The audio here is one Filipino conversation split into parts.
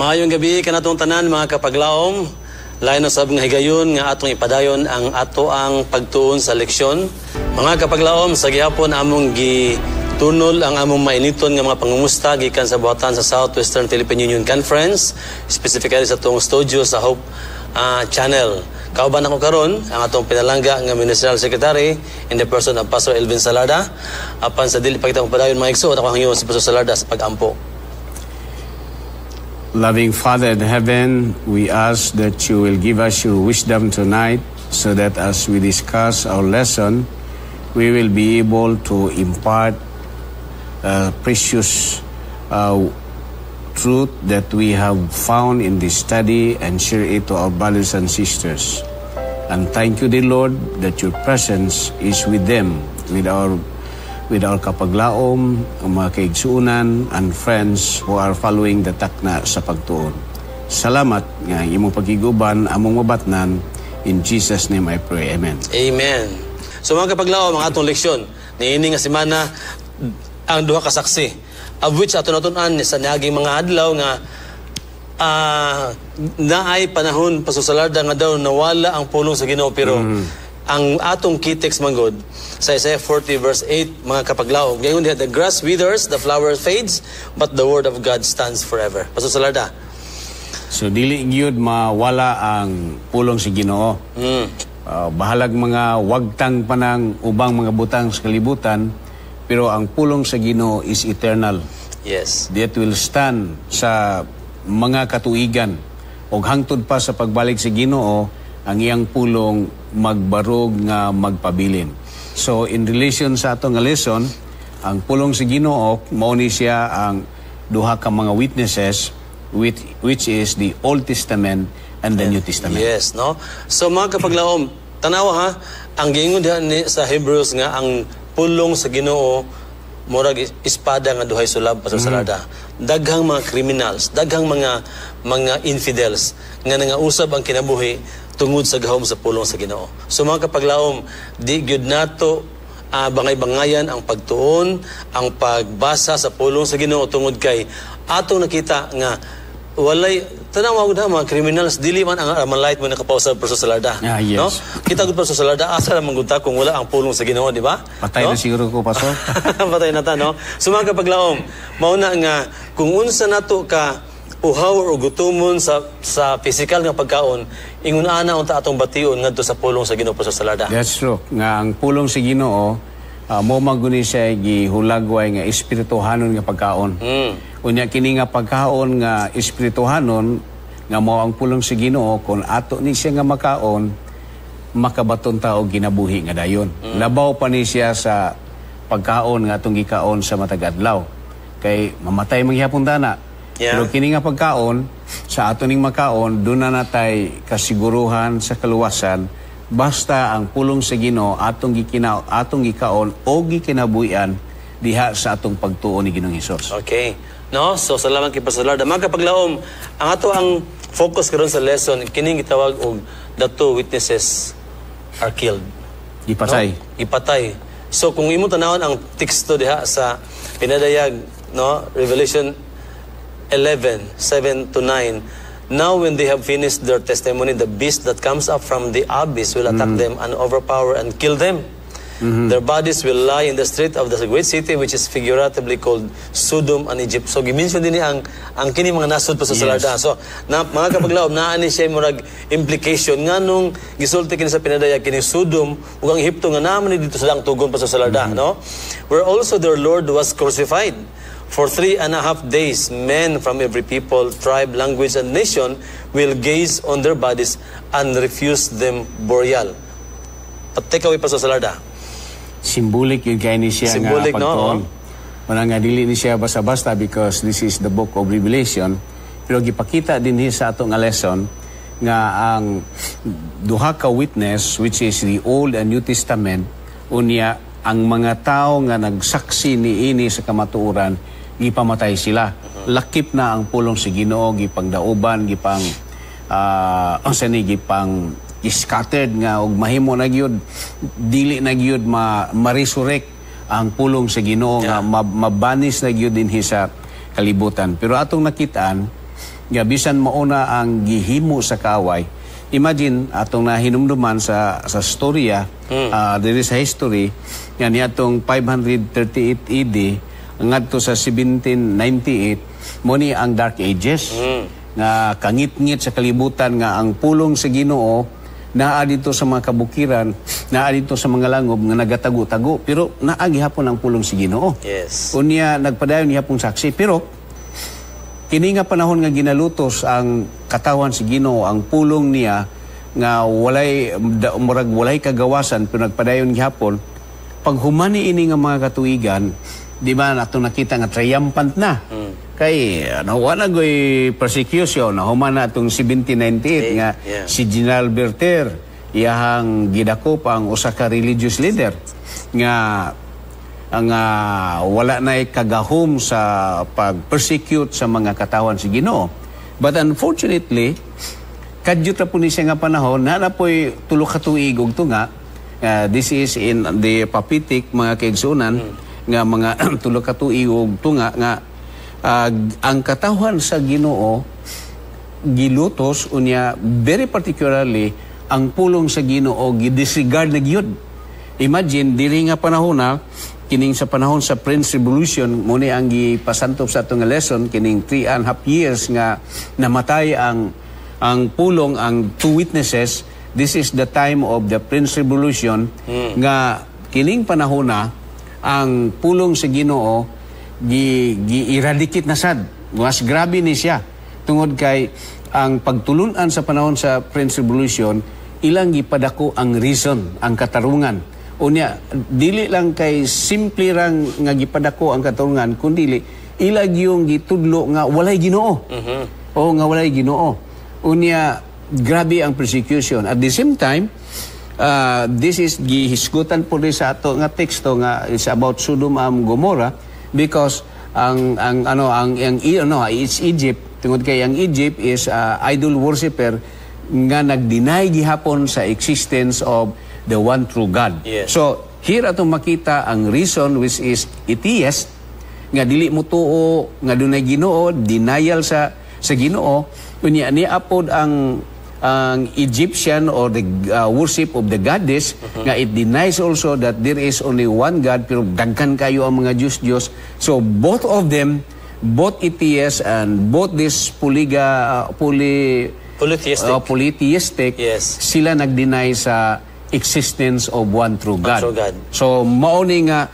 Maayong gabi kanatong tanan mga kapaglaom. Lain na sab nga higayon nga atong ipadayon ang ato ang pagtuon sa leksyon. Mga kapaglaom, sa gihapon among gitunol ang among mainiton nga mga pangumusta gikan sa buhatan sa Southwestern Philippine Union Conference, specifically sa atong studio sa Hope Channel. Kauban ako karon ang atong pinalangga nga Ministerial Secretary in the person of Pastor Elvin Salarda. Apan sa dili pa kita padayon mga igsoon, ako hangyo si Pastor Salarda sa pagampo. Loving Father in heaven, we ask that you will give us your wisdom tonight so that as we discuss our lesson, we will be able to impart precious truth that we have found in this study and share it to our brothers and sisters. And thank you, dear Lord, that your presence is with them, with our kapaglaom, ang mga kaigsuunan, and friends who are following the takna sa pagtuon. Salamat nga imong pagiguban, among mabatnan. In Jesus' name I pray. Amen. Amen. So mga kapaglaom, ang atong leksyon, niini nga semana, ang duha ka saksi, of which ato natunan sa niaging mga adlaw nga naay panahon pasusalarda nga daw nawala ang pulong sa Ginoo, pero ang atong key text manggod sa Isaiah 40 verse 8 mga kapaglaom, gayon diha, the grass withers, the flower fades, but the word of God stands forever. Pasusalarda. So dili gyud mawala ang pulong sa Ginoo. Bahalag mga wagtang panang ubang mga butang sa kalibutan, pero ang pulong sa Ginoo is eternal. Yes. That will stand sa mga katuigan ug hangtod pa sa pagbalik sa Ginoo ang iyang pulong magbarog nga magpabilin. So in relation sa atong lesson, ang pulong sa Ginoo mao ni siya ang duha ka mga witnesses which is the Old Testament and the New Testament. Yes, no? So mga kapaglaom, tanawa ha, ang giingon diha ni sa Hebrews nga ang pulong sa Ginoo murag espada nga duhay sulab pasusalada. Daghang mga criminals, daghang mga infidels nga nangausab ang kinabuhi tungod sa gahom sa pulong sa Ginoo. So mga kapaglaom, di gyud nato bangay-bangayan ang pagtuon, ang pagbasa sa pulong sa Ginoo tungod kay atong nakita nga walay tanaw na mga criminals dili man ang light mo nakapausab sa salarda. Yes. No? Kita gud pa sa salarda asa man gud ta kung wala ang pulong sa Ginoo, di ba? Patay no? na siguro ko, Pastor. Patay na ta, no? So mga kapaglaom, mauna nga kung unsa nato ka uhaw o gutumon sa physical nga pagkaon, ingon ana unta atong bation ngadto sa pulong sa Ginoo sa salarda. That's true. Nga ang pulong sa Ginoo mo maguni siya gihulagway nga espirituhanon nga pagkaon. Unya kini nga pagkaon nga espirituhanon nga mao ang pulong sa Ginoo, kung ato ni siya nga makaon, makabaton ta og ginabuhi nga dayon. Labaw pa ni siya sa pagkaon nga atong gikaon sa matag adlaw. Kay mamatay manghapon dana. Yeah. Pero kini nga pagkaon sa ato ning makaon, doon na natay kasiguruhan sa kaluwasan basta ang pulong sa Ginoo atong gikaon o gikinabuhian diha sa atong pagtuon ni Ginoong Hesus. Okay. No? So salamat kay Pastor Larda. Mga kapaglaom, ang ato ang focus karon sa lesson kining gitawag og the two witnesses are killed. Ipatay. No? Ipatay. So kung imo tanawon ang teksto diha sa pinadayag, no, Revelation 11:7-9. Now when they have finished their testimony, the beast that comes up from the abyss will attack them and overpower and kill them. Their bodies will lie in the street of the great city, which is figuratively called Sodom and Egypt. So gimension din ang kini mga nasod pa sa salarda. So mga kapaglaom, naani siya murag implication nga nung gisulti kini sa pinadayag kini Sodom ug ang Ehipto nga naman dito sa lang tugon pa sa salarda, no? Where also their Lord was crucified. For 3.5 days, men from every people, tribe, language, and nation will gaze on their bodies and refuse them burial. Patekaw pa sa salarda. Symbolic yun kaya ni siya Symbolic, nga pagtuon. Wala nga dili ni siya basta-basta because this is the book of Revelation. Pero gipakita din sa ato nga lesson nga ang duha ka witness, which is the Old and New Testament, unya ang mga tao nga nagsaksi niini sa kamatuoran, gipamatay sila. Lakip na ang pulong sa Ginoo, gipangdaoban, gipang scattered nga og mahimo na gyud dili na gyud ma-resurrect ang pulong sa Ginoo nga mabanis na gyud dinhi sa kalibutan. Pero atong nakitaan nga bisan mauna ang gihimo sa kaaway. Imagine atong nahinumduman sa storya, diri sa history, nga niadtong 538 AD ngadto sa 1798 mo ni ang Dark Ages. Nga kangit-ngit sa kalibutan nga ang pulong sa Ginoo naa dito sa mga kabukiran, naa dito sa mga langob nga nagatago-tago, pero naa gihapon ang pulong sa Ginoo. Yes. Unya nagpadayon gihapon saksi, pero kini nga panahon nga ginalutos ang katawan si Ginoo, ang pulong niya nga walay kagawasan pero nagpadayon gihapon, pag humani ini nga mga katuigan, di ba nato nakita nga triumphant na. Kay wala goy persecution na human na itong 1798 nga si General Berter iyahang gidakop ang usa ka religious leader nga ang wala na kagahom sa pag-persecute sa mga katawan si Ginoo. But unfortunately, kadyot na po ni siya nga panahon na po'y tulo ka tuig og tunga. This is in the Papitic, mga kaigsunan, nga mga tulo ka tuig og tunga nga ang katawan sa Ginoo gilutos unya very particularly ang pulong sa Ginoo gidisregard na gyud. Imagine diri nga panahon na kining sa panahon sa French Revolution mo ni ang gipasantop sa atong lesson kining 3.5 years nga namatay ang pulong, ang two witnesses. This is the time of the French Revolution nga kining panahon na ang pulong sa Ginoo gi-eradicate na sad. Mas grabe ni siya. Tungod kay ang pagtulunan sa panahon sa French Revolution, ilang gipadako ang reason, ang katarungan. Unya, dili lang kay simple rang nga gipadako ang katarungan, kundi ilag yung gitudlo nga walay Ginoo. O nga walay Ginoo. Unya, grabe ang persecution. At the same time, this is gihisgutan po rin sa ato nga teksto nga is about Sodom and Gomorrah. Because it's Egypt, tungod kay ang Egypt is idol worshipper nga nag-deny gihapon sa existence of the one true God. Yes. So here atong makita ang reason which is atheist nga dili mo tuo nga dunay Ginoo, denial sa Ginoo, unya ni apod ang Egyptian or the worship of the goddess nga it denies also that there is only one God pero daghan kayo ang mga Diyos. So both of them, both atheists and both this polytheistic, yes, sila nag-deny sa existence of one true God. So mauni nga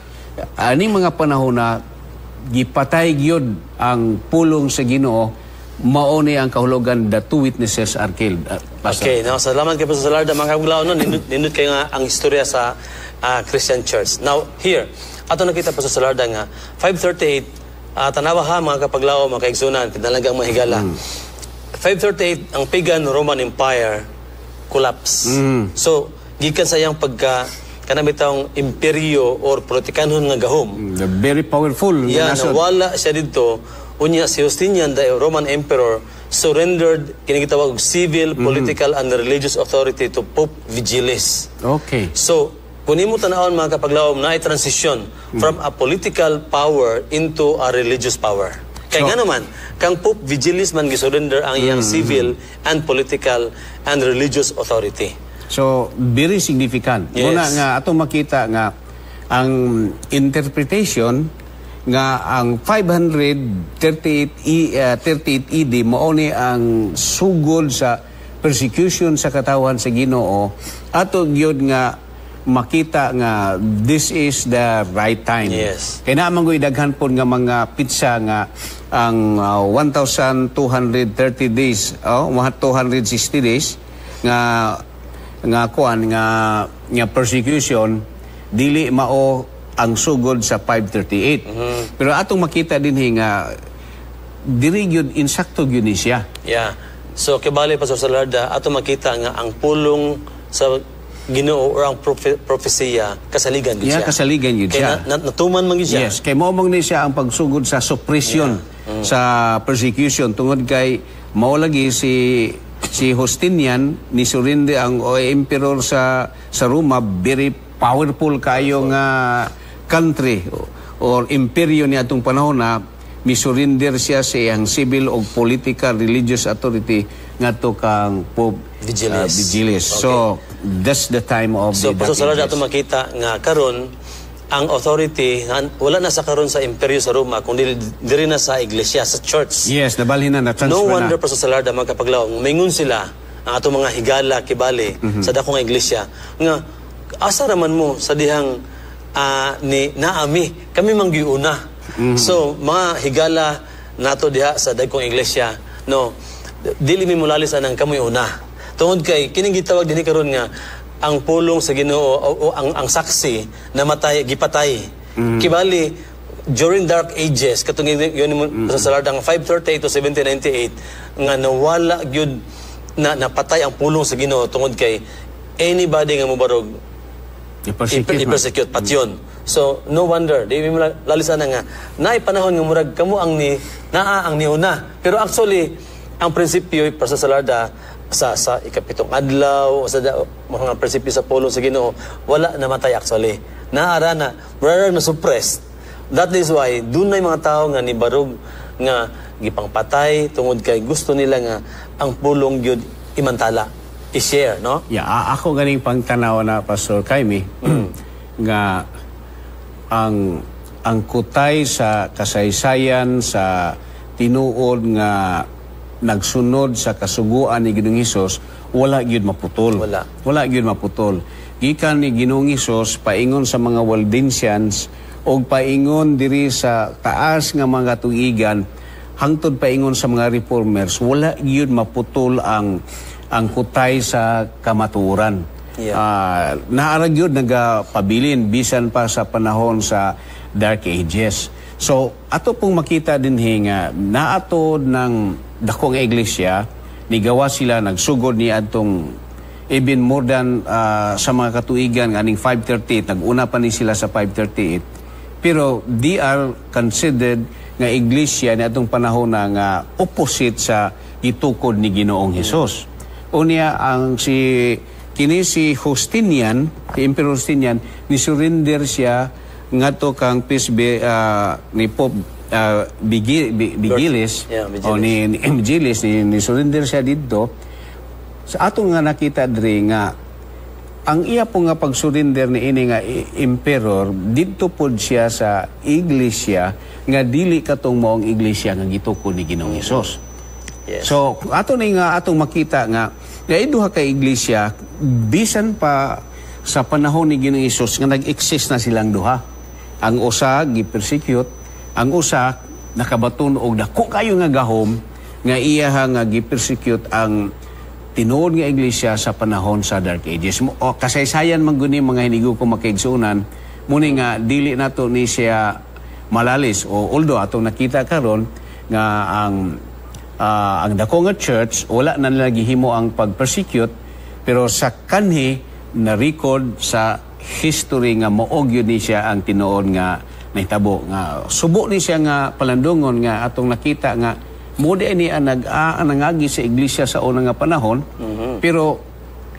aning mga panahon na gipatay gyud ang pulong sa Ginoo, mauni ang kahulugan, the two witnesses are killed. Okay, now salamat kay Pastor Salarda. Mga kagulaw nun, nindot kayo nga ang istorya sa Christian Church. Now, here, ato nakita Pastor Salarda nga, 538, tanawa ha mga kapaglaw, mga kaigsunan, pinalagang mahigala. 538, ang pagan Roman Empire collapse. So, gikan sa iyang kanabitang imperyo or politikanhon nga gahom. Very powerful. Yeah, nawala siya dito. Unya si Justinian, the Roman Emperor, surrendered kinigitawag civil, political, and religious authority to Pope Vigilis. Okay. So, kung imo tanawon mga kapaglawom na transition from a political power into a religious power. Kaya nga naman, kang Pope Vigilis man gisurrender ang iyang civil and political and religious authority. So, very significant. Yes. Muna nga, atong makita nga, ang interpretation nga ang 538 AD mauni ang sugod sa persecution sa katawan sa Ginoo, ato gyud nga makita nga this is the right time. Yes. Kaya naman ko idaghan po nga mga pitsa nga ang 1,230 days, 260 days nga persecution dili mao ang sugod sa 538. Pero atong makita din nga diri gyud insakto gyud ni siya. Yeah. So kibali Pastor Salarda, atong makita nga ang pulong sa Ginoo or ang propesya kasaligan gyud siya. Kasaligan gyud siya. Natuman man gyud siya. Yes, kay mao ni siya ang pagsugod sa suppression sa persecution tungod kay mao lagi si Justinian ni surrender ang emperor sa Roma, very powerful kayo nga country or imperyo ni atong panahon na misurinder siya sa iyang civil o political religious authority ngadto kang Pope Vigilis. Okay. So that's the time of so, the Dark Ages. Ages. So makita nga karon ang authority wala na sa karon sa imperyo sa Roma kundi diri na sa iglesia, sa church. Yes, nabalhin na transfer No na. wonder Pastor Salarda magkapaglaw mingon sila ang atong mga higala kibali sa dakong iglesia nga asa raman mo sa dihang ni naami kami manggiuna. So mga higala nato diha sa dagkong iglesia no dili mi mulalis anang kamoy una tungod kay kining gitawag dinhi karon nga ang pulong sa Ginoo o ang saksi namatay gipatay kibali during Dark Ages katong yun mo sa Salardang 538 to 1798 nga nawala gyud na napatay ang pulong sa Ginoo tungod kay anybody nga mobarog i-persecute patyon. So no wonder di mo lalisan nga naay panahon nga murag kamo ang ang niuna pero actually ang prinsipyo para sa Salarda sa ikapitong adlaw o sa mga prinsipyo sa pulong sa Ginoo wala namatay actually naara na rather na suppressed. That is why dunay mga tao nga nibarog nga gipangpatay tungod kay gusto nila nga ang pulong gyud imantala i-share no. Yeah, ako ganing pangtanaw na Pastor Jaime nga ang kutay sa kasaysayan sa tinuod nga nagsunod sa kasuguan ni Ginoong Hesus wala gyud maputol. Wala gyud maputol. Gikan ni Ginoong Hesus paingon sa mga Waldensians o paingon diri sa taas nga mga tuigan hangtod paingon sa mga reformers wala gyud maputol ang kutay sa kamatuoran. Yeah. Naarag yun nagapabilin bisan pa sa panahon sa Dark Ages. So ato pong makita din nga naatod ng dakong iglesia nigawa sila nagsugod ni adtong even more than sa mga katuigan aning 538 naguna pa ni sila sa 538 pero they are considered nga iglesia ni atong panahon na nga opposite sa gitukod ni Ginoong Hesus. Unya ang kini si Justinian, si Emperor Justinian, ni surrender siya ngadto kang ni Pope Vigilis o ni Vigilis ni surrender siya dito. Sa atong nga nakita diri nga ang iya po nga pag-surrender ni ini nga emperor didto pod siya sa iglesia nga dili katong maong iglesia nga gitukod ni Ginoong Hesus. Yes. So ato ni nga atong makita nga duha ka iglesia bisan pa sa panahon ni Ginoong Hesus nga nag-exist na silang duha. Ang usa gi-persecute, ang usa nakabaton og dako kayo nga gahom nga iya nga gi-persecute ang tinuod nga iglesia sa panahon sa Dark Ages. O kasaysayan man guni mga hinigo ko makaigsunan muni nga dili nato ni siya malalis o although atong nakita karon nga ang dako nga church wala na nila gihimo ang pag-persecute pero sa kanhi na record sa history nga maog yun ni siya ang tinuod nga nahitabo nga subo ni siya nga palandungon nga atong nakita nga mudi ni nangagi sa iglesia sa unang nga panahon pero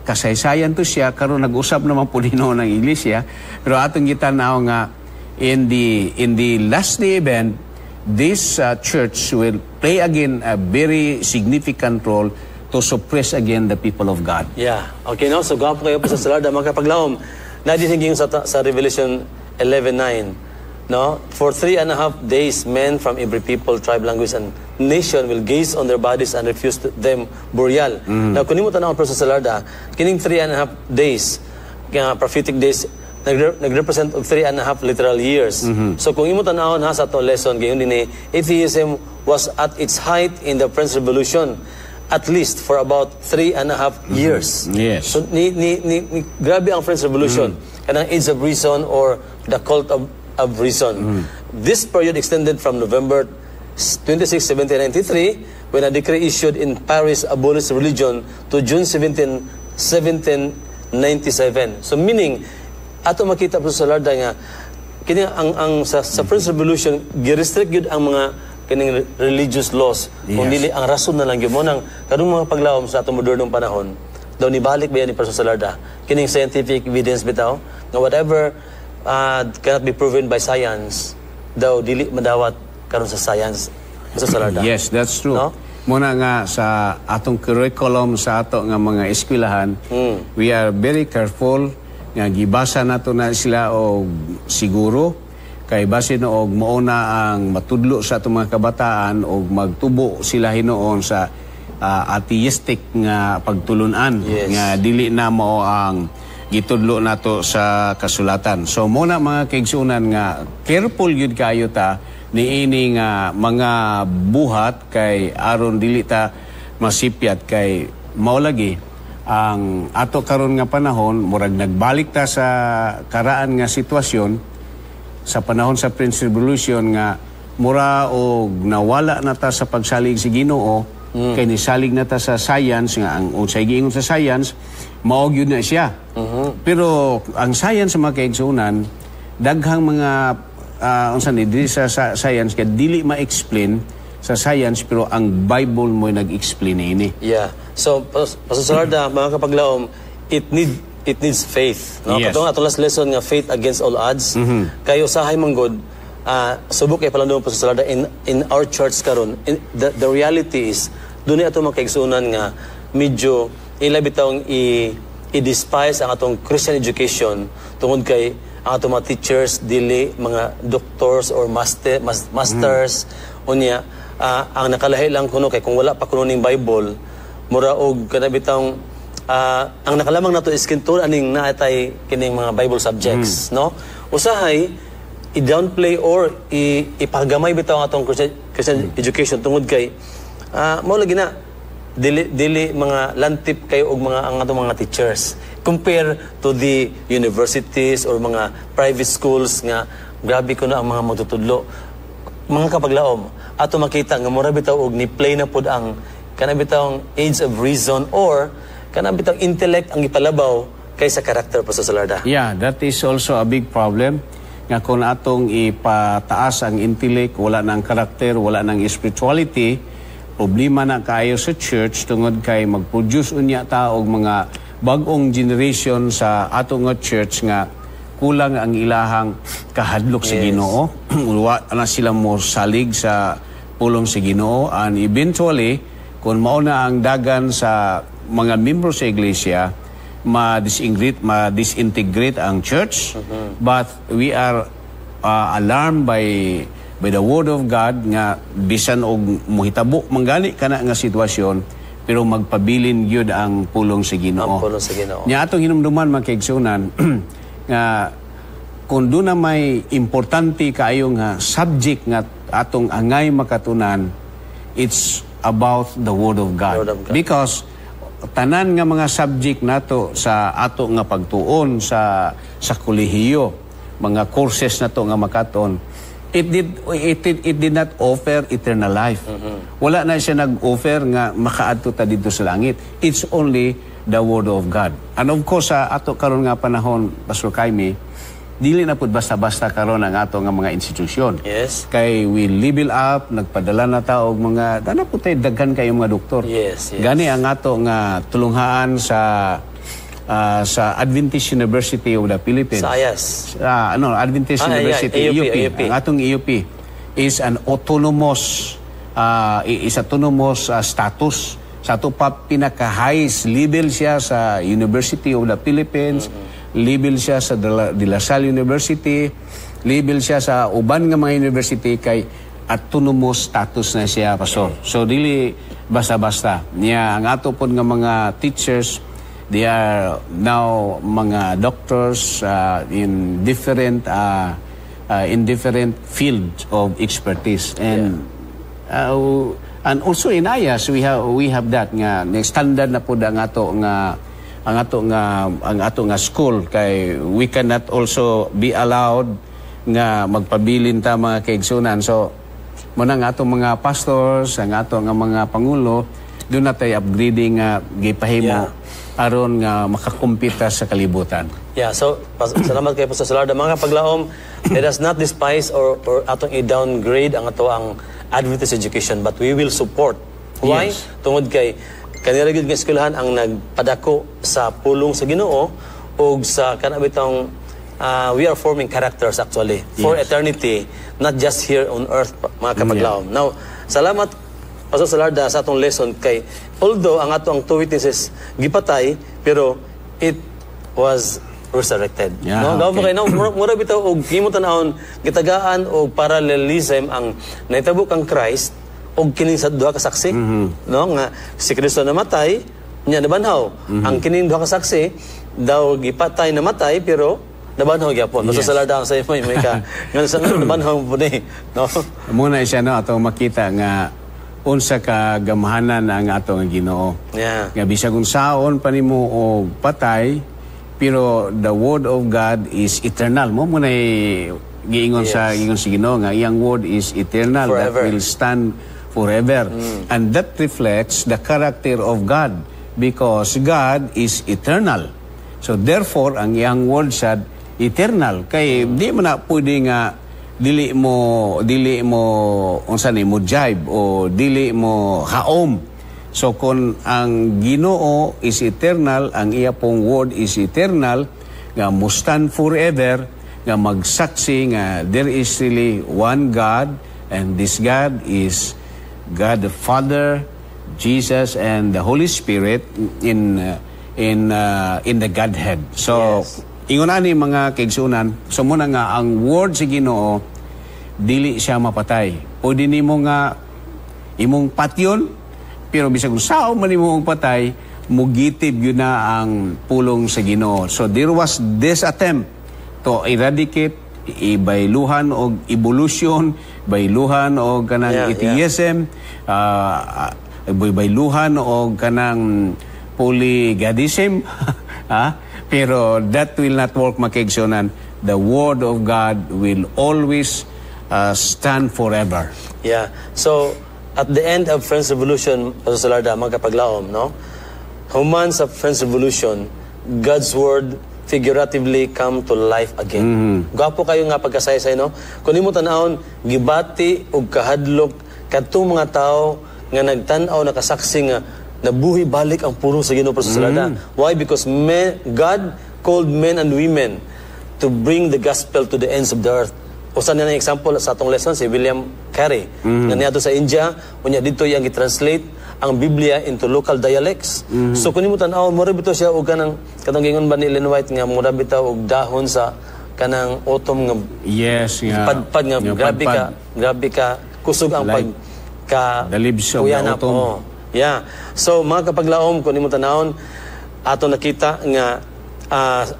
kasaysayan to siya karon nag-usab naman po dino ng iglesia pero atong gitanaw nga in the last day event this church will play again a very significant role to suppress again the people of God. Yeah. Okay, no? So, gawa po kayo po sa Salarda. Magkapaglawom, nadiniging sa Revelation 11:9. No? For 3.5 days, men from every people, tribe, language, and nation will gaze on their bodies and refuse them burial. Now, kung mo tanaw po sa Salarda, kining 3.5 days, prophetic days, nag-represent of 3.5 literal years. So kung imo tanawon ha sa atong lesson gayon din atheism was at its height in the French Revolution at least for about 3.5 years. Yes. So ni grabe ang French Revolution kanang Age of Reason or the Cult of Reason. This period extended from November 26, 1793 when a decree issued in Paris abolished religion to June 17, 1797. So meaning ato makita po sa Salarda nga kini sa French Revolution gi-restrict gyud ang mga kining religious laws kung dili ang rason na lang gyud mo nang kadung mga paglawom sa atong modernong panahon daw nibalik ba yan ni Pastor Salarda kining scientific evidence bitaw nga whatever cannot be proven by science daw dili madawat karon sa science sa Salarda. Yes, that's true. No? Muna nga sa atong curriculum sa ato nga mga eskwelahan, we are very careful nga gibasa nato na sila og siguro kay basin og mauna ang matudlo sa atong mga kabataan og magtubo sila hinoon sa atheistic nga pagtulunan nga dili na mao ang gitudlo nato sa kasulatan. So muna mga kaigsunan nga careful yun kayo ta niini nga mga buhat kay aron dili ta masipyat kay mao lagi ang ato karon nga panahon murag nagbalik ta sa karaan nga sitwasyon sa panahon sa French Revolution nga mura og nawala na ta sa pagsalig si Ginoo kay nisalig na ta sa science nga ang unsay giingon sa science mao gyud na siya. Pero ang science sa mga kaigsunan daghang mga unsa ni dili sa science kay dili ma-explain sa science pero ang Bible mo nag-explain ini. Yeah. So Pastor Salarda, mga kapaglaom, it needs faith. No? Yes. Katong atong last lesson nga faith against all odds. Kayo usahay manggod subok kay palandong Pastor Salarda in our church karon. The reality is dunay ato mga kaigsunan nga medyo ila bitawng i-despise ang atong Christian education tungod kay ang atong mga teachers dili mga doctors or masters unya ang nakalahi lang kuno kay kung wala pa kuno ning Bible mura og kana bitawng ang nakalamang nato is kinturan aning naatay kining mga Bible subjects no usahay i-downplay or ipagamay bitaw ang atong Christian education tungod kay mao lagi na dili mga lantip kayo og mga ang atong mga teachers compare to the universities or mga private schools nga grabe ko na ang mga magtutudlo mga kapaglaom ato makita nga mura bitaw og ni play na pud ang kana bitaw age of reason or kana bitaw intellect ang ipalabaw kaysa character Pastor Salarda. Yeah, that is also a big problem nga kung atong ipataas ang intellect wala nang karakter wala nang spirituality problema na kayo sa church tungod kay mag-produce unya ta og mga bag-ong generation sa ato nga church nga kulang ang ilahang kahadlok sa Ginoo. Wa na sila mo salig sa pulong sa Ginoo and eventually kung mao na ang dagan sa mga membro sa iglesia ma-disintegrate ang church but we are alarmed by the word of God nga bisan og mohitabo manggali kana nga sitwasyon pero magpabilin gyud ang pulong sa Ginoo. Ang pulong sa Ginoo. Nya atong hinumduman mga kaigsunan nga kung doon na may importante kaayo nga subject nga atong angay makatunan it's about the Word of God. Because tanan nga mga subject nato sa ato nga pagtuon sa kolehiyo mga courses nato nga makaton it did not offer eternal life. Wala na siya nag-offer nga makaadto ta dito sa langit. It's only the Word of God. And of course, sa ato karon nga panahon, Pastor Jaime, dili na pud basta-basta karon ang ato nga mga institusyon. Yes. Kay we level up, nagpadala na ta og mga dana pud tay daghan kayo mga doktor. Yes. Gani ang ato nga tulunghaan sa Adventist University of the Philippines. Sa AYAS. Adventist University, EUP. Ang atong EUP is an autonomous status. Sa ito pa pinaka-highest level siya sa University of the Philippines, level siya sa De La Salle University, level siya sa uban nga mga university kay autonomous status na siya, Pastor. So, dili basta-basta. Niya, ang ato po nga mga teachers, they are now mga doctors in different fields of expertise and also in AYAS we have that nga standard na pud ang ato nga school kay we cannot also be allowed nga magpabilin ta mga kaigsunan so mo nang ato mga pastors ang ato nga mga pangulo doon na tayo upgrading nga gipahimo aron nga makakumpita sa kalibutan. Yeah, so salamat kay Pastor Salarda. Mga paglaom, let us not despise or atong i-downgrade ang ato ang Adventist education, but we will support. Why? Yes. Tungod kay kanila gyud nga eskwelahan ang nagpadako sa pulong sa Ginoo o sa kanabitang we are forming characters actually for eternity, not just here on earth, mga kapaglaom. Now, salamat Pastor Salarda sa atong lesson kay although ang atong two witnesses gipatay pero it was resurrected. No, daw kay no mura bitaw og himo tan-awon gitagaan og parallelism ang nahitabo kang Christ og kining sa duha ka saksi. No nga si Kristo namatay nya nabanhaw. Ang kining duha ka saksi daw gipatay namatay pero nabanhaw gyapon. Pastor Salarda ang sa may ka nga sa nabanhaw po ni. No. Muna siya no atong makita nga unsa ka gamhanan ang atong Ginoo. Nga bisag unsaon pa nimo og patay pero the word of God is eternal. Mo muna giingon sa ingon si Ginoo nga iyang word is eternal, forever. That will stand forever. And that reflects the character of God because God is eternal. So therefore ang iyang word sad eternal kay di man na pwede nga dili mo unsa ni mo jibe o dili mo haom. So kung ang Ginoo is eternal, ang iya pong word is eternal, nga mo stand forever, nga magsaksi nga there is really one God and this God is God the Father, Jesus and the Holy Spirit in the Godhead. So ingon ani mga kaigsunan, so muna nga ang word sa Ginoo dili siya mapatay. Pwede nimo nga imong patyon pero bisag sao man imong patay mugitib yun na ang pulong sa Ginoo. So there was this attempt to eradicate ibayluhan og evolution, bayluhan og kanang atheism, bayluhan og kanang polygadism. Pero that will not work, makigsunan. The word of God will always stand forever. Yeah. So, at the end of Friends Revolution, Pastor Salarda, mga kapaglaom, no? Human sa Friends Revolution, God's word figuratively come to life again. Gwapo kayo nga pagkasaysay, no? Kung mo tanawon, gibati o kahadlok kadtong mga tao nga nagtanaw, nakasaksi nga nabuhi balik ang puro sa Ginoo, Pastor Salarda. Why? Because God called men and women to bring the gospel to the ends of the earth. Usa na ng example sa atong lesson si William Carey. Nga niadto sa India, unya dito yang i-translate ang Biblia into local dialects. So kung mo tan-aw, mura bitaw siya og kanang katong gingon ba ni Ellen White nga mura bitaw og dahon sa kanang autumn nga padpad nga grabe ka kusog ang pag ka dalibso ng autumn. Yeah. So mga kapaglaom kung nimo tanawon ato nakita nga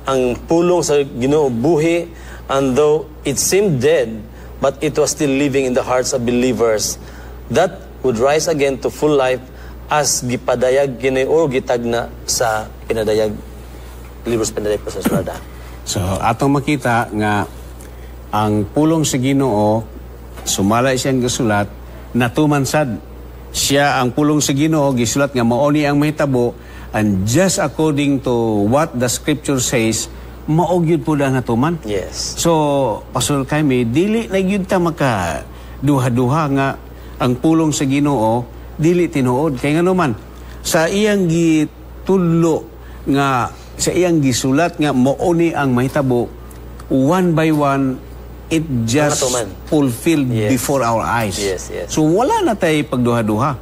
ang pulong sa Ginoo buhi, and though it seemed dead but it was still living in the hearts of believers that would rise again to full life as gipadayag kini o gitagna sa pinadayag libros pinadayag pa sa Salarda. So atong makita nga ang pulong sa Ginoo sumala siyang gisulat natuman sad. Siya ang pulong sa Ginoo gisulat nga mao ni ang mahitabo, and just according to what the scripture says, mao gyud pud ang natuman. Yes. So Pastor Jaime, dili na gyud ta maka duha-duha nga ang pulong sa Ginoo dili tinuod kay ngano man sa iyang gitudlo nga sa iyang gisulat nga mao ni ang mahitabo, one by one it just fulfilled before our eyes. So wala na tay pagduha-duha.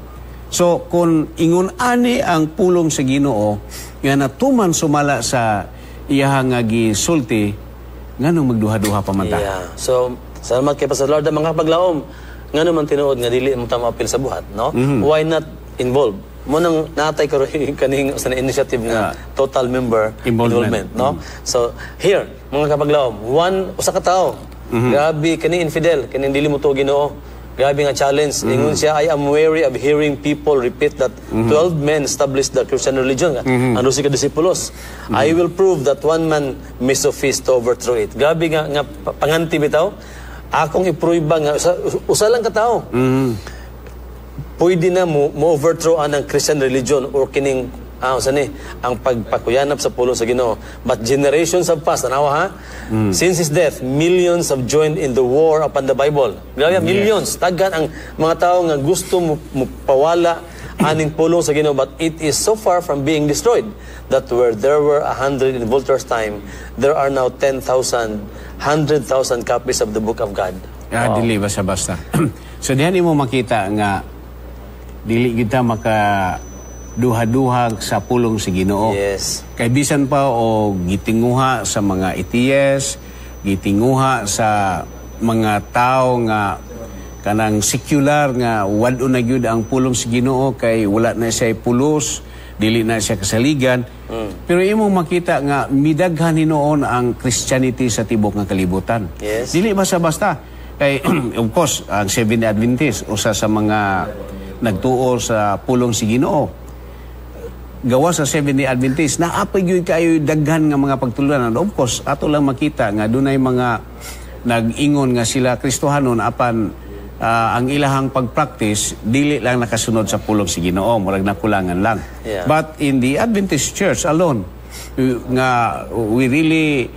So kung ingon ani ang pulong sa Ginoo nga natuman sumala sa iyang nga gisulti, nganong magduha-duha pa man ta. So salamat kay Pastor Lord mga paglaom. Ngano man tinuod nga dili mo ta maapil sa buhat, no? Why not involve? Mo nang natay ko kaning sa initiative nga total member involvement, no? So here mga kapaglaom, usa ka tawo grabe kani infidel, kani dili mo to Ginoo. Grabe nga challenge. Ingon siya, I am weary of hearing people repeat that 12 men established the Christian religion. Ano si kadisipulos? I will prove that one man may suffice to overthrow it. Grabe nga panganti bitaw. Akong i-prove nga usa lang ka tao. Pwede na mo overthrow ang Christian religion or kining ang pagpakuyanap sa pulong sa Ginoo. But generations have passed. Tanawa ha? Since his death, millions have joined in the war upon the Bible. Grabe, millions. Tagan ang mga tao nga gusto mo pawala aning pulong sa Ginoo, but it is so far from being destroyed that where there were 100 in Voltaire's time, there are now 10,000, 100,000 copies of the Book of God. Dili basta-basta. So diyan mo makita nga dili kita duha-duhag sa pulong sa Ginoo. Yes. Kay bisan pa o gitinguha sa mga ETS, gitinguha sa mga tao nga kanang secular nga wad na gyud ang pulong sa Ginoo kay wala na siya pulos, dili na siya kasaligan. Pero imong makita nga midaghan hinuon ang Christianity sa tibok nga kalibutan. Yes. Dili basta-basta. Kay of course ang Seventh-day Adventist usa sa mga nagtuo sa pulong sa Ginoo. Gawa sa Seventh-day Adventist na apay gyud kayo daghan nga mga pagtulunan. Of course ato lang makita nga dunay mga nag-ingon nga sila Kristohanon apan ang ilahang pagpractice dili lang nakasunod sa pulong sa Ginoo, murag nakulangan lang. Yeah. But in the Adventist Church alone nga we really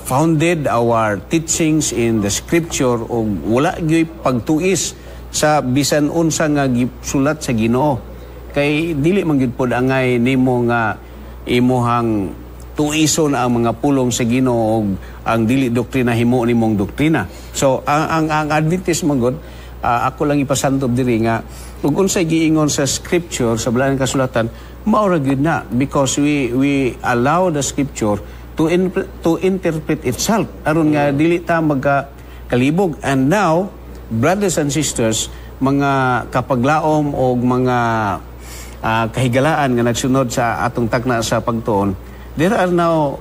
founded our teachings in the Scripture o wala gyud pagtuis sa bisan unsa nga gisulat sa Ginoo. Kay dili man gyud pod angay nimo nga imuhang tuison ang mga pulong sa Ginoo og ang dili doktrina himo nimong doktrina. So ang Adventist man gud ako lang ipasantob diri nga ug unsay giingon sa Scripture sa balaang kasulatan mao ra gyud na because we allow the Scripture to interpret itself aron nga dili ta magkalibog. And now brothers and sisters, mga kapaglaom o mga kahigalaan nga nagsunod sa atong takna sa pagtuon, there are now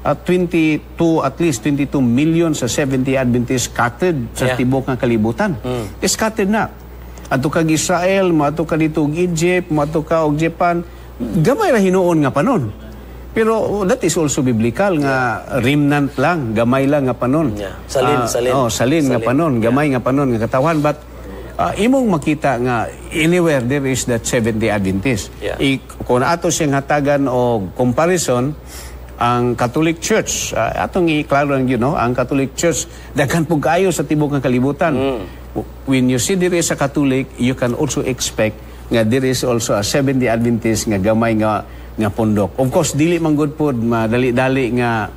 at least 22 million sa Seventh-day Adventists scattered sa tibok nga kalibutan. Scattered na. Ato kag Israel, maato ka dito og Egypt, maato ka og Japan, gamay ra hinuon nga panon. Pero that is also biblical nga remnant lang, gamay lang nga panon. Salin nga panon, gamay nga panon nga katawan. But imong makita nga anywhere there is that Seventh-day Adventist. Kung ato siyang hatagan o comparison, ang Catholic Church, atong iklaro lang yun, no? Ang Catholic Church, daghan po kayo sa tibok ng kalibutan. When you see there is a Catholic, you can also expect nga there is also a Seventh-day Adventist nga gamay nga pundok. Of course, dili man good po, madali-dali nga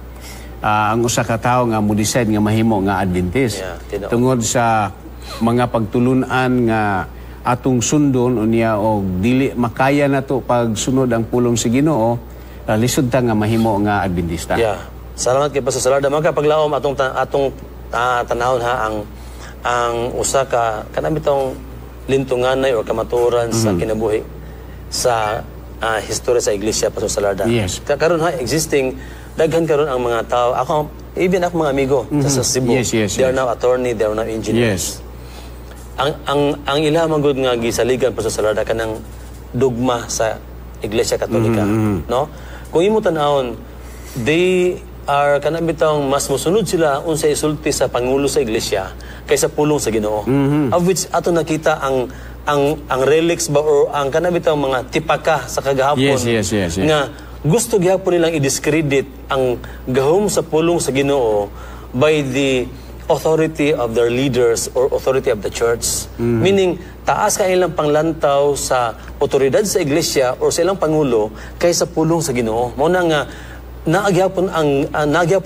ang usa ka tawo nga mo decide nga mahimo nga Adventist. Tungod sa mga pagtulunan nga atong sundon unya og dili makaya nato pagsunod ang pulong sa Ginoo, lisod ta nga mahimo nga Adventista. Salamat kay Pastor Salarda. Mga kapaglaom atong tanahon ha ang usa ka kanabitong lintunganay or kamaturan sa kinabuhi sa history sa iglesia, Pastor Salarda. Yes. Karon ha existing daghan karon ang mga tao. Even ako mga amigo sa Cebu. They are now attorney, they are now engineers. Ang ila magud nga gisaligan Pastor Salarda kanang dogma sa Iglesia Katolika, no? Kung imo tan-awon, they are kanang bitang mas mosunod sila unsay isulti sa pangulo sa iglesia kaysa pulong sa Ginoo. Of which ato nakita ang relics ba or ang kanang bitang mga tipaka sa kagahapon nga gusto gyapon nilang i-discredit ang gahom sa pulong sa Ginoo by the authority of their leaders or authority of the church. Meaning, taas ka ilang panglantaw sa otoridad sa iglesia or sa ilang pangulo kaysa pulong sa Ginoo. Muna nga, naagyapon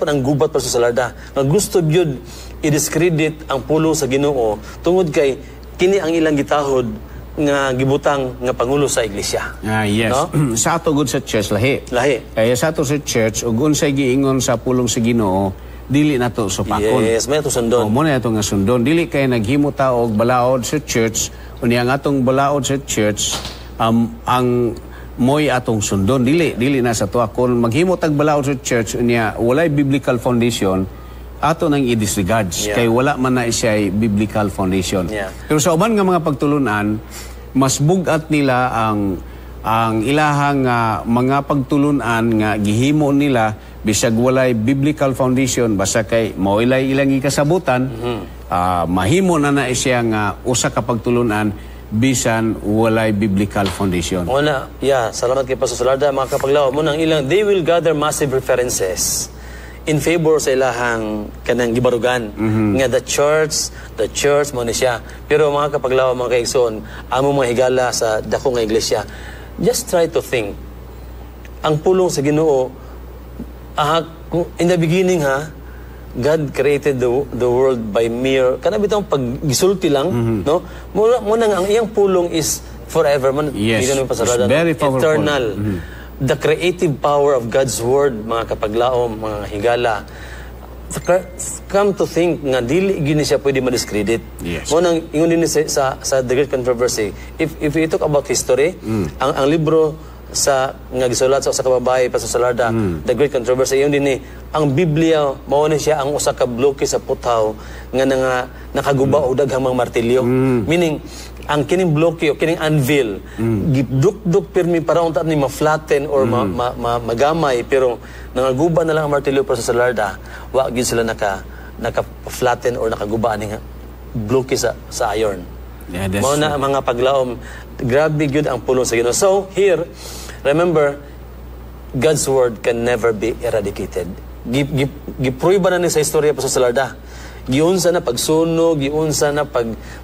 ang gubat pa sa Salarda nga gusto gyud i-discredit ang pulong sa Ginoo tungod kay kini ang ilang gitahod nga gibutang nga pangulo sa iglesia. Yes. No? Sa ato gud sa church lahi. Kaya sa ato sa church ug unsay giingon sa pulong sa Ginoo dili nato supakon. Yes, may ato sundon. Mo na ato nga sundon. Dili kay naghimo ta og balaod sa church unya nga atong balaod sa church ang moy atong sundon dili na sa tuwa. Kung maghimo tag balaod sa church unya walay biblical foundation ato nang i-disregard kay wala man na siya biblical foundation. Pero sa uban nga mga pagtulunan mas bugat nila ang ilahang mga pagtulunan nga gihimo nila bisag walay biblical foundation basta kay maoilay ilang ikasabutan mahimo na siya nga usa ka pagtulunan bisan walay biblical foundation. Salamat kay Pastor Salarda. Mga kapaglaw mo nang ilang they will gather massive references in favor sa ilahang kanang gibarugan nga the church mo ni siya. Pero mga kapaglaw, mga kaigsoon, amo mga higala sa dako nga iglesia, just try to think ang pulong sa Ginoo, in the beginning God created the world by mere kana bitong paggisulti lang, no? Muna ang iyang pulong is forever man. Yes, it's very powerful. Eternal. The creative power of God's word, mga kapaglaom, mga higala, come to think nga dili gini siya pwede ma-discredit. Yes. Mo nang ingon din sa The Great Controversy. If we talk about history, ang libro sa nga gisulat sa kababaye Pastor Salarda, The Great Controversy, yun din ang Biblia mao ni siya ang usa ka bloke sa putaw nga nakaguba og daghang mga martilyo. Meaning ang kining bloke o kining anvil giduk-duk pirmi para unta ni ma-flatten or magamay, pero nangaguba na lang ang martilyo para sa Salarda, wa gid sila naka-flatten or nakaguba ning bloke sa iron. Yeah, mao na mga paglaom, grabe gyud ang pulong sa Ginoo. So here, remember, God's word can never be eradicated. Gipruiba na ni sa istorya pa sa Salarda. Giunsa na pagsunog, giunsa na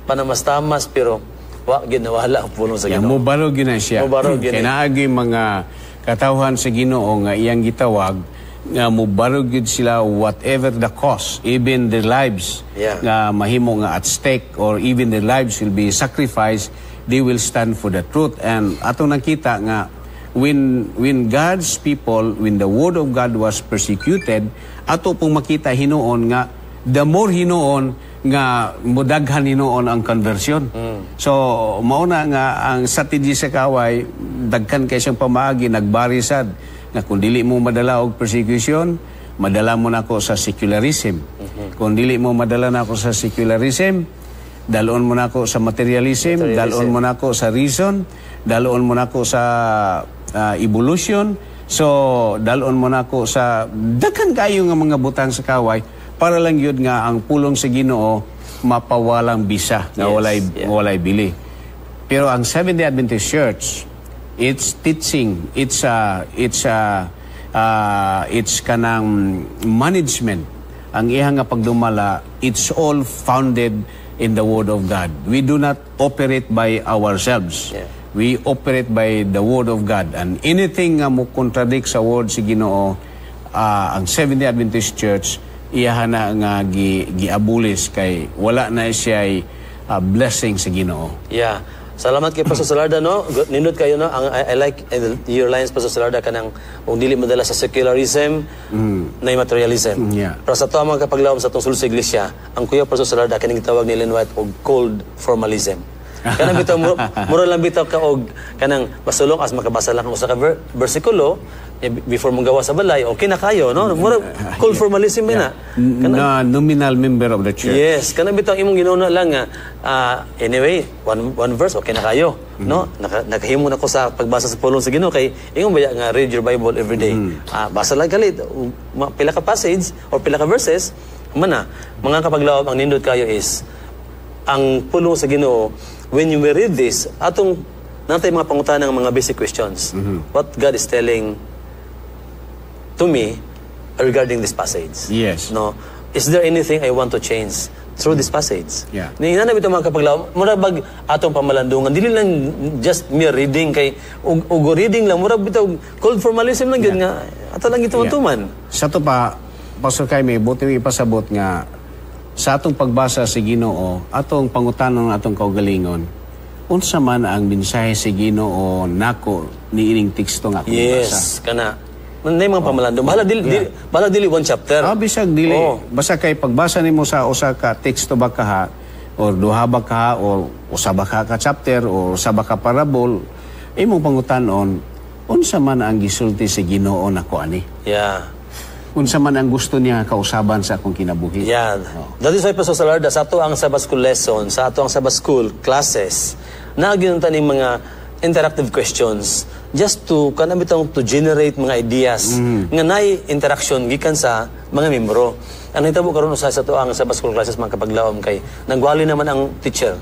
panamastamas, pero wa gid nawala ang pulong sa Ginoo. Mubarog gyud na siya. Kaya naagi mga katawhan sa Ginoo nga iyang gitawag nga mubarog gyud sila whatever the cost, even their lives nga mahimo nga at stake, or even their lives will be sacrificed, they will stand for the truth. And atong nakita nga when God's people, when the word of God was persecuted, ato pong makita hinuon nga the more hinuon nga mudaghan hinuon ang conversion. So mauna nga ang strategy sa kaway, daghan kay siyang pamaagi, nagbarisad nga kung dili mo madala og persecution, madala mo nako sa secularism. Kung dili mo madala nako sa secularism, dalon mo nako sa materialism, dalon mo nako sa reason, dalon mo nako sa evolution. So dalon mo nako sa daghan kayo nga mga butang sa kaway para lang yun nga ang pulong sa Ginoo mapawalang bisa nga walay bili. Pero ang Seventh-day Adventist Church, its teaching, its kanang management, ang iyang nga pagdumala, it's all founded in the Word of God. We do not operate by ourselves. We operate by the Word of God. And anything nga mo contradict sa Word si Ginoo, ang Seventh-day Adventist Church, iyahan na nga giabulis kay wala na siya blessing sa Ginoo. Yeah. Salamat kay Pastor Salarda, no? Nindot kayo, no? I like your lines, Pastor Salarda, kanang kung dili madala sa secularism, na materialism. Pero sa ito mga kapaglawam sa itong sulod sa iglesia, ang kuya Pastor Salarda, kanang gitawag ni Ellen White og cold formalism. Kanang bitaw, mura lang bitaw ka og kanang basulong as makabasa lang ang usa ka versikulo, before mong gawa sa balay, okay na kayo, no? Mura cold formalism na. Na nominal member of the church. Yes, kanang bitaw imong ginuna lang nga anyway, one verse okay na kayo, no? Nakahimo na ko sa pagbasa sa pulong sa Ginoo kay ingon baya nga read your Bible every day. Basa lang galit pila ka passage or pila ka verses, mana mga kapaglaom ang nindot kayo is ang pulong sa Ginoo. When you read this, atong natay mga pangutanang mga basic questions. What God is telling to me regarding this passage? Yes. No, is there anything I want to change through this passage? Yeah. Ninana bitaw mga kapaglaw, mura bag atong pamalandungan, dili lang just mere reading kay ug reading lang, mura bitaw cold formalism lang gyud nga ato lang gituman-tuman. Sa to pa Pastor Jaime, buti ipasabot nga sa atong pagbasa sa Ginoo, atong pangutanon atong kaugalingon, unsa man ang mensahe sa Ginoo nako niining teksto nga akong basa. Yes, kana. Nay mga pamalandong. Bahala dili one chapter. Bisag dili. Basta kay pagbasa nimo sa usa ka teksto ba kaha or duha ba kaha or usa ba ka chapter or usa ba ka parable, imong pangutanon unsa man ang gisulti sa Ginoo nako ani. Yeah. Unsa man ang gusto niya kausaban sa akong kinabuhi. Yeah. That is why Pastor Salarda, sa ato ang Sabbath School lesson, sa ato ang Sabbath School classes, naginunta ni mga interactive questions just to to generate mga ideas nga naay interaction gikan sa mga membro. Ang hitabo karon usa sa ato ang Sabbath School classes mga kapaglaom kay nagwali naman ang teacher.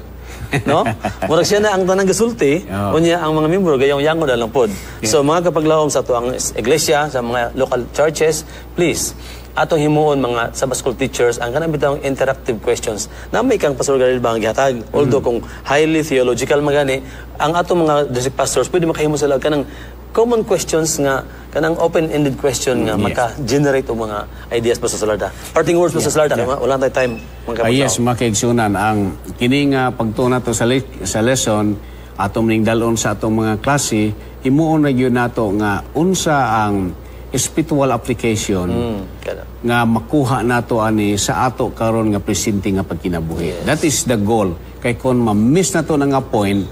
no? Murag siya na ang tanang gasulti, unya ang mga membro gayong yango na lang pod. So mga kapaglawom sa tuang iglesia, sa mga local churches, please atong himuon mga Sabbath school teachers ang kanang bitang interactive questions na may kang Pastor Galil bang gihatag. Although kung highly theological magani, ang atong mga district pastors pwede makahimo sila kanang common questions nga kanang open-ended question nga maka-generate og mga ideas pa sa Salarda. Parting words pa sa Salarda, wala tayong time mga yes, makaigsunan ang kini nga pagtuna to sa lesson atong ning dalon sa atong mga klase, himuon na gyud nato nga unsa ang spiritual application nga makuha nato ani sa ato karon nga presente nga pagkinabuhi. That is the goal. Kay kon ma-miss nato na nga point,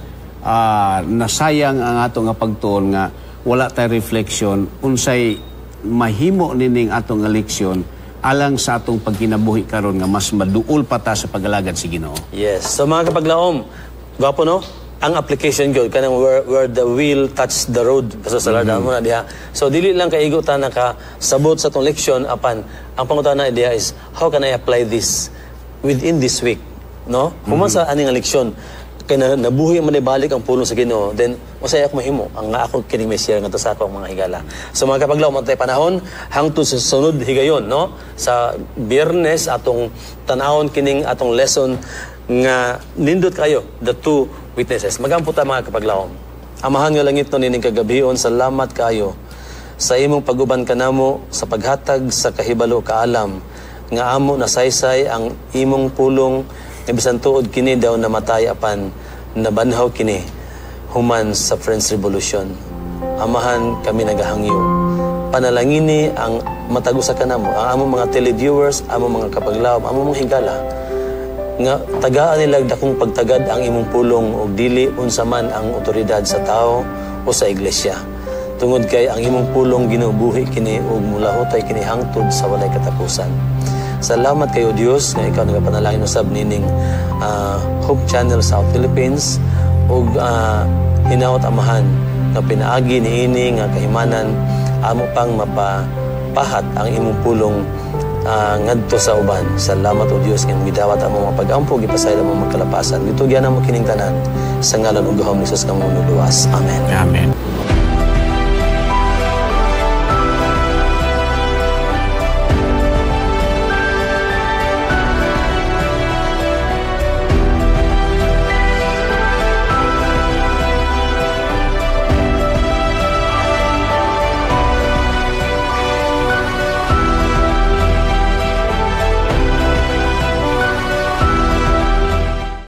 nasayang ang ato nga pagtuon nga wala tay reflection unsay mahimo nining atong leksyon alang sa atong pagkinabuhi karon nga mas maduol pa ta sa pagalagad sa Ginoo. Yes. So mga kapaglaom, gwapo no? Ang application gyud kanang where the wheel touch the road kaso sa Salarda mo na diha. So dili lang kaigo ta nakasabot sa tong leksyon apan ang pangutana idea is how can I apply this within this week, no? Human sa aning leksyon kay nabuhi man balik ang pulong sa Ginoo, then usay ako mahimo ang nga ako kining may share ngadto sa akong mga higala. So mga kapaglaw mo tay panahon hangtod sa sunod higayon, no? Sa Biyernes atong tan-awon kining atong lesson nga nindot kayo the two witnesses. Magampo ta mga kapaglawom. Amahan nga langit no nining kagabion, salamat kayo sa imong paguban kanamo sa paghatag sa kahibalo kaalam nga amo nasaysay ang imong pulong nga bisan tuod kini daw namatay apan nabanhaw kini human sa French Revolution. Amahan kami nagahangyo. Panalangini ang matagusa kanamo ang among mga televiewers, among mga kapaglawom, among mga higala nga tagaan nila dakong pagtagad ang imong pulong og dili unsa man ang otoridad sa tao o sa iglesia. Tungod kay ang imong pulong ginubuhi kini og mulahutay kini hangtod sa walay katapusan. Salamat kayo Dios nga ikaw nagapanalangin usab nining Hope Channel South Philippines ug hinaot amahan nga pinaagi niini nga kahimanan amo pang mapapahat ang imong pulong ngadto sa uban. Salamat o Dios nga midawat amo mga pag-ampo gipasaylo mo magkalapasan. Dito gyana mo kining tanan sa ngalan ug gahom ni Jesus nga luwas. Amen. Amen.